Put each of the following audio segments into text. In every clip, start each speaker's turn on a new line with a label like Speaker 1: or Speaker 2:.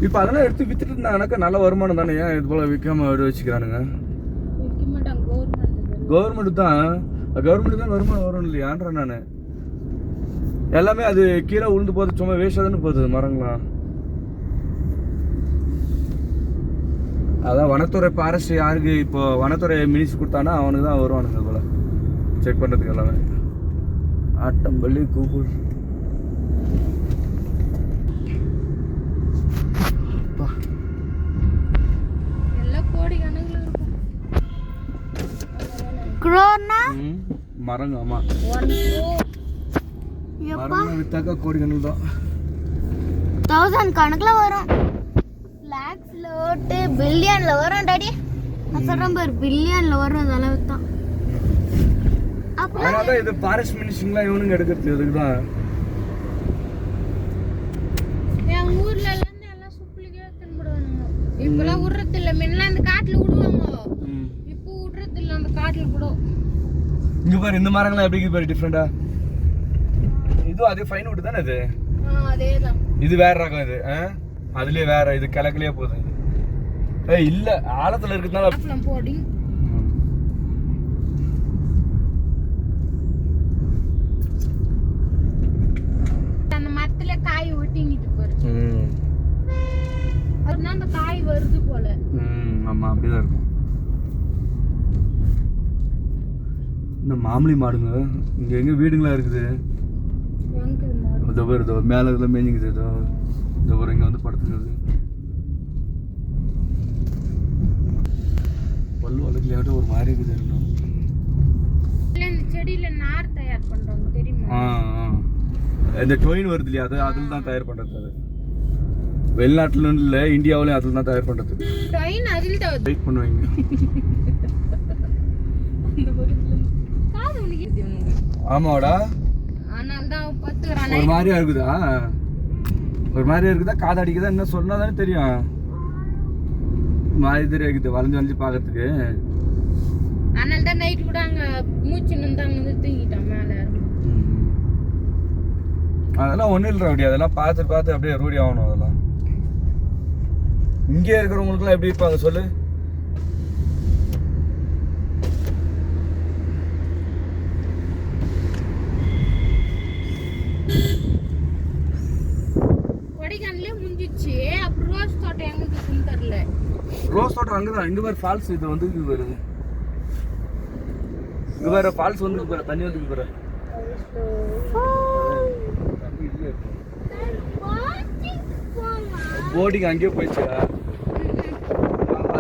Speaker 1: இப்போ அதெல்லாம் எடுத்து வித்துட்டு இருந்தாங்கனாக்கா நல்ல வருமானம் தானே. ஏன் இது போல விற்காம வச்சுக்கிறானுங்க? கவர்மெண்ட் தான் வருமானம் வரும் இல்லையான்ற நான். எல்லாமே அது கீழே உளுந்து போகுது, சும்மா வேஸ்டாக தானே போகுது மரங்களாம். அதான் வனத்துறை ஃபாரஸ்ட் யாருக்கு இப்போ வனத்துறை மினிஸ் கொடுத்தானா அவனுக்கு தான் வருவானுங்க போல செக் பண்ணுறதுக்கு எல்லாமே. ஆட்டம்பள்ளி கூகுள் மரங்க. ஆமா மரம் வித்தாக்கா கோடி கணக்கு தான்.
Speaker 2: 1000 கணக்குல வரும். லாக்ஸ்ல ஓட்டு பில்லியன்ல வரும் டாடி. நான் சொல்றேன் பாரு, பில்லியன்ல வரும் அதெல்லாம் வித்தா.
Speaker 1: அதனால இது ஃபாரஸ்ட் மினிஸ்ட்ரிலாம் இவனுங்க எடுக்கிறது அதுக்கு தான்.
Speaker 2: என் ஊர்ல எல்லாம் சுப்ளிகே தின்னுடுவானுங்க. இப்பலாம் உட்றது இல்ல. முன்னலாம் அந்த காட்டுல விடுவாங்க, இப்போ விட்றது இல்ல. அந்த காட்டுல கூட
Speaker 1: இங்க பாரு இந்த மரங்கள்லாம் எப்படி இருக்கு பாரு, டிஃபரெண்டா. இது அதே ஃபைன் வுட் தானே இது?
Speaker 2: அதேதான்.
Speaker 1: இது வேற ரகம் இது. அதுலயே வேற, இது கிழக்குலயே போகுது. ஏய் இல்ல, ஆழத்துல இருக்குதுனால
Speaker 2: அப்பளம் போடி. அந்த மரத்துல காய் ஒட்டிங்கிட்டு பாரு. அதுதான் அந்த காய் வருது போல.
Speaker 1: ஆமா அப்படிதான் இருக்கும். இந்த மாமலி மாடுங்க இங்க எங்க வீடுங்களா இருக்குது. இதோ மேல இதெல்லாம் மேஞ்சிக்குது. இதோ இங்க வந்து படுத்துக்குது. பல்லு வளர்க்கலையாட்டும் ஒரு மாதிரி இருக்குது.
Speaker 2: இந்த செடியில நார் தயார் பண்றாங்க தெரியுமா?
Speaker 1: இந்த டொயின் வருது இல்லையா, அதில் தான் தயார் பண்றது. அது வெளிநாட்டுல இல்ல, இந்தியாவிலயும் அதில் தான் தயார் பண்றது.
Speaker 2: டொயின் அதில் தான்
Speaker 1: வெயிட் பண்ணுவீங்க. ஆமாடா. ஒரு மாதிரியா இருக்குதா? ஒரு மாதிரியா இருக்குதா? காது அடிக்குதா? என்ன சொன்னா தானே தெரியும். மாதிரி தெரியா இருக்குது வளைஞ்சு வளைஞ்சு பாக்கிறதுக்கு.
Speaker 2: அதனால தான் நைட் கூட அங்க மூச்சு நின்றாங்க தூங்கிட்டான் மேல.
Speaker 1: அதெல்லாம் ஒன்றும் இல்லை அப்படி. அதெல்லாம் பார்த்து அப்படியே ரூடி ஆகணும். அதெல்லாம் இங்கே இருக்கிறவங்களுக்குலாம் எப்படி இருப்பாங்க சொல்லு.
Speaker 2: கொடைக்கானலே முடிஞ்சிச்சு. அப்புறம் ரோஸ் தோட்டம் எங்க இருக்குன்னு தெரியல.
Speaker 1: ரோஸ் தோட்டம் அங்கதான். இங்க வேற ஃபால்ஸ் இது வந்து வருது. இங்க வேற ஃபால்ஸ் வந்து போற தண்ணி வந்து போற. போட்டிங் அங்கேயே போயிடுச்சு.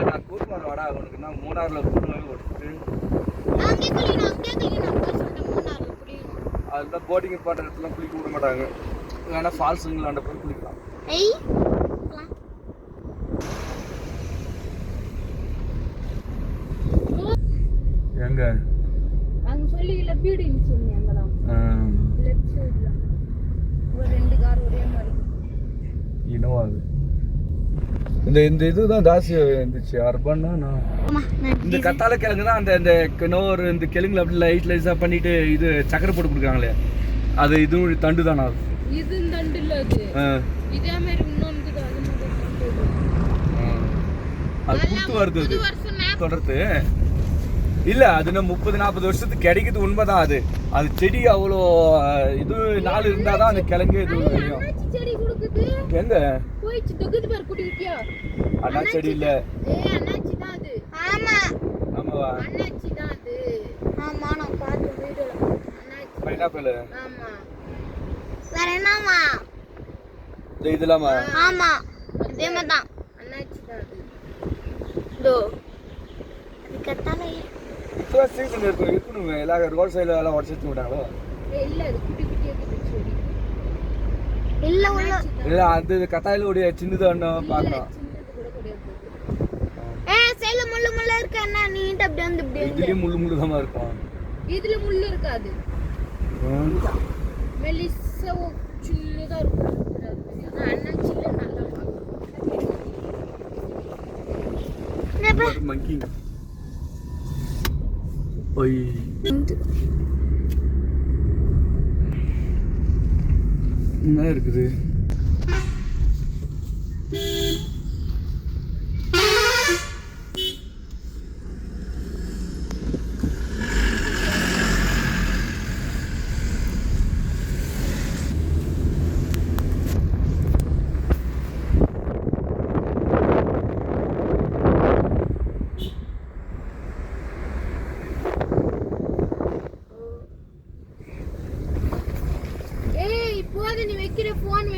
Speaker 1: நான் கூட்டு வர வாடா உனக்கு. நான் மூணாறுல கூட்டு ஓட்டு அதுதான் போட்டிங் பாட்ட இடத்துல குளிக்க விட மாட்டாங்க. வேணா ஃபால்ஸுங்களாண்ட போய் குளிக்கலாம். எங்க
Speaker 2: அங்க சொல்லில பீடிங் சொன்னீங்கலாம். லெஃப்ட் சைடுல ஒரு ரெண்டு கார் ஒரே மாதிரி
Speaker 1: இனோவா. இந்த இதுதான் ஜாஸ்தி இருந்துச்சு அர்பன்னா. இந்த கத்தாழை கிழங்கு தான் அந்த இந்த இன்னொரு இந்த கிழங்குல அப்படி லைட்ஸா பண்ணிட்டு இது சக்கரை போட்டு கொடுக்குறாங்களே, அது இதுவும் தண்டு தானா?
Speaker 2: இது தண்டு இல்ல, அது இதே மாதிரி இன்னொன்று
Speaker 1: அது குத்து வருது. தொடர்ந்து இல்ல அது 30-40 வருஷத்துக்கு கிடைக்குது. உண்மைதான். அது செடி அவ்வளோ இது நாள் இருந்தாதான் அந்த கிழங்கு இது
Speaker 2: செடி கொடுக்குது.
Speaker 1: எங்க
Speaker 2: போயிச்சு தொகுது பார் குடிக்கியா?
Speaker 1: அண்ணா செடி இல்ல.
Speaker 2: அண்ணாச்சி தான் அது. ஆமா
Speaker 1: ஆமாவா?
Speaker 2: அண்ணாச்சி தான் அது. ஆமா நான் பார்த்த வீடியோல அண்ணாச்சி.
Speaker 1: பைனாப்பிள்.
Speaker 2: ஆமா. வேற என்னமா?
Speaker 1: இதெல்லாமா?
Speaker 2: ஆமா அதே மாதிரி தான் அண்ணாச்சி தான் அது. தோ அது கத்தாலே
Speaker 1: இப்போ சீசன் இருக்குன்னு எல்லா ரோட் சைடுல எல்லாம் உடச்சு விட்டாங்களோ?
Speaker 2: இல்ல அது குட்டி குட்டியா இருக்குது செடி. இல்ல உள்ள
Speaker 1: இல்ல அது கத்தாயில உடைய சின்னது அண்ணா பார்க்கலாம்.
Speaker 2: சின்னது கூட கிடையாது. சைடுல முள்ளு முள்ளு இருக்கு அண்ணா. நீட்ட அப்படியே வந்து இப்படி
Speaker 1: இதுலயே முள்ளு தான் இருக்கும்.
Speaker 2: இதுல முள்ளு இருக்காது. மெலிசா சின்னதா இருக்கும். அண்ணா சில்ல நல்லா பாக்கு.
Speaker 1: மங்கி ஓய் என்ன இருக்குது?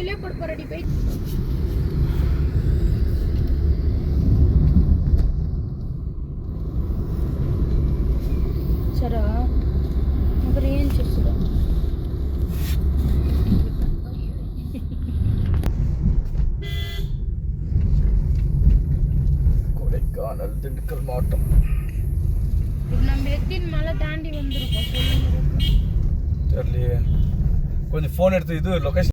Speaker 2: கோயிலே போட போறடி போய். சரா அப்புறம் ஏன் சொல்லுடா
Speaker 1: கொடைக்கானல் திண்டுக்கல் மாவட்டம்.
Speaker 2: இப்போ நம்ம எத்தின் மலை தாண்டி வந்திருக்கோம் சொல்லுங்க.
Speaker 1: தெரியலையே, கொஞ்சம் ஃபோன் எடுத்து இது லொகேஷன்